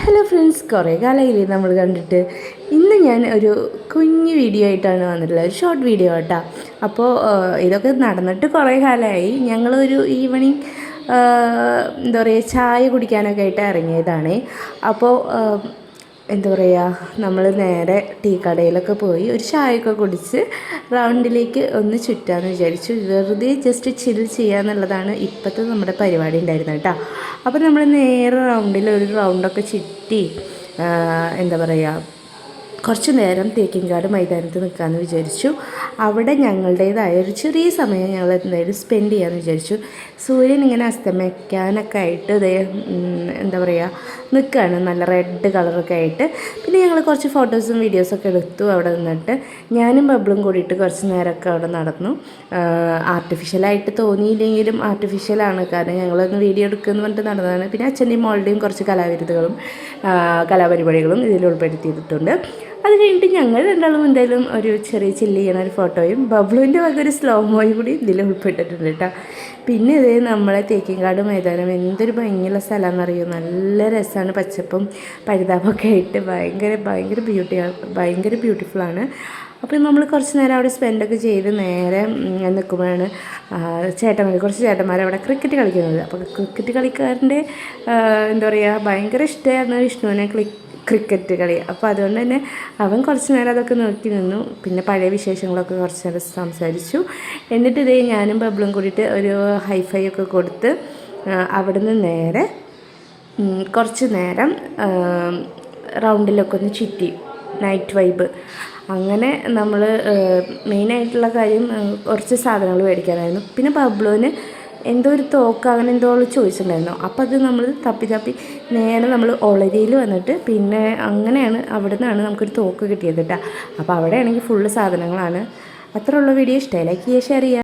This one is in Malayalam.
ഹലോ ഫ്രണ്ട്സ്, കുറേ കാലമായില്ലേ നമ്മൾ കണ്ടിട്ട്. ഇന്ന് ഞാൻ ഒരു കുഞ്ഞു വീഡിയോ ആയിട്ടാണ് വന്നിട്ടുള്ളത്, ഒരു ഷോർട്ട് വീഡിയോ കേട്ടോ. അപ്പോൾ ഇതൊക്കെ നടന്നിട്ട് കുറേ കാലമായി. ഞങ്ങളൊരു ഈവനിങ് എന്താ പറയുക, ചായ കുടിക്കാനൊക്കെ ആയിട്ട് ഇറങ്ങിയതാണ്. അപ്പോൾ എന്താ പറയുക, നമ്മൾ നേരെ ടീ കടയിലൊക്കെ പോയി ഒരു ചായയൊക്കെ കുടിച്ച് റൗണ്ടിലേക്ക് ഒന്ന് ചുറ്റാമെന്ന് വിചാരിച്ചു. വെറുതെ ജസ്റ്റ് ചിൽ ചെയ്യാന്നുള്ളതാണ് ഇപ്പോഴത്തെ നമ്മുടെ പരിപാടി ഉണ്ടായിരുന്നത് കേട്ടോ. അപ്പോൾ നമ്മൾ നേരെ റൗണ്ടിൽ ഒരു റൗണ്ടൊക്കെ ചുറ്റി എന്താ പറയുക, കുറച്ച് നേരം തേക്കിൻകാട് മൈതാനത്ത് നിൽക്കാമെന്ന് വിചാരിച്ചു. അവിടെ ഞങ്ങളുടേതായ ഒരു ചെറിയ സമയം ഞങ്ങൾ എന്തായാലും സ്പെൻഡ് ചെയ്യാമെന്ന് വിചാരിച്ചു. സൂര്യൻ ഇങ്ങനെ അസ്തമിക്കാനൊക്കെ ആയിട്ട് എന്താ പറയുക നിൽക്കുകയാണ്, നല്ല റെഡ് കളറൊക്കെ ആയിട്ട്. പിന്നെ ഞങ്ങൾ കുറച്ച് ഫോട്ടോസും വീഡിയോസൊക്കെ എടുത്തു അവിടെ നിന്നിട്ട്. ഞാനും ബബ്ലും കൂടിയിട്ട് കുറച്ച് നേരമൊക്കെ അവിടെ നടന്നു. ആർട്ടിഫിഷ്യലായിട്ട് തോന്നിയില്ലെങ്കിലും ആർട്ടിഫിഷ്യലാണ്, കാരണം ഞങ്ങളൊന്ന് വീഡിയോ എടുക്കുമെന്ന് പറഞ്ഞിട്ട് നടന്നതാണ്. പിന്നെ അച്ഛൻ്റെയും മോളുടെയും കുറച്ച് കലാവിരുദ്ധകളും കലാപരിപാടികളും ഇതിൽ ഉൾപ്പെടുത്തിയിട്ടുണ്ട്. അത് കഴിഞ്ഞിട്ട് ഞങ്ങൾ രണ്ടാളും എന്തായാലും ഒരു ചെറിയ ചില്ല് ചെയ്യണ ഒരു ഫോട്ടോയും ബബ്ലുവിൻ്റെ വക ഒരു സ്ലോ മോയും കൂടി ഇതിൽ ഉൾപ്പെട്ടിട്ടുണ്ട് കേട്ടോ. പിന്നെ ഇത് നമ്മളെ തേക്കിൻകാട് മൈതാനം എന്തൊരു ഭംഗിയുള്ള സ്ഥലമാണെന്നറിയോ. നല്ല രസമാണ്, പച്ചപ്പും പരിതാപമൊക്കെ ആയിട്ട് ഭയങ്കര ബ്യൂട്ടിഫുള്ളാണ്. അപ്പോൾ നമ്മൾ കുറച്ച് നേരം അവിടെ സ്പെൻഡൊക്കെ ചെയ്ത് നേരെ നിൽക്കുമ്പോഴാണ് കുറച്ച് ചേട്ടന്മാർ അവിടെ ക്രിക്കറ്റ് കളിക്കുന്നത്. അപ്പോൾ ക്രിക്കറ്റ് കളിക്കാരൻ്റെ എന്താ പറയുക, ഭയങ്കര ഇഷ്ടമായിരുന്നു വിഷ്ണുവിനെ ക്രിക്കറ്റ് കളി. അപ്പോൾ അതുകൊണ്ട് തന്നെ അവൻ കുറച്ച് നേരം അതൊക്കെ നോക്കി നിന്നു. പിന്നെ പഴയ വിശേഷങ്ങളൊക്കെ കുറച്ച് നേരം സംസാരിച്ചു. എന്നിട്ട് ഇതേ ഞാനും ബബ്ലും കൂടിയിട്ട് ഒരു ഹൈഫൈ ഒക്കെ കൊടുത്ത് അവിടുന്ന് നേരെ കുറച്ച് നേരം റൗണ്ടിലൊക്കെ ഒന്ന് ചുറ്റി, നൈറ്റ് വൈബ്. അങ്ങനെ നമ്മൾ മെയിനായിട്ടുള്ള കാര്യം കുറച്ച് സാധനങ്ങൾ മേടിക്കാനായിരുന്നു. പിന്നെ ബബ്ലുവിന് എന്തോ ഒരു തോക്ക് അങ്ങനെ എന്തോ ചോദിച്ചിട്ടുണ്ടായിരുന്നു. അപ്പോൾ അത് നമ്മൾ തപ്പി നേരെ നമ്മൾ ഒളരിയിൽ വന്നിട്ട് പിന്നെ അങ്ങനെയാണ് അവിടെ നിന്നാണ് നമുക്കൊരു തോക്ക് കിട്ടിയത് കേട്ടോ. അപ്പോൾ അവിടെയാണെങ്കിൽ ഫുള്ള് സാധനങ്ങളാണ്. അത്രയുള്ള വീഡിയോ ഇഷ്ടമായി ലൈക്ക് ചെയ്യുക, ഷെയർ ചെയ്യുക.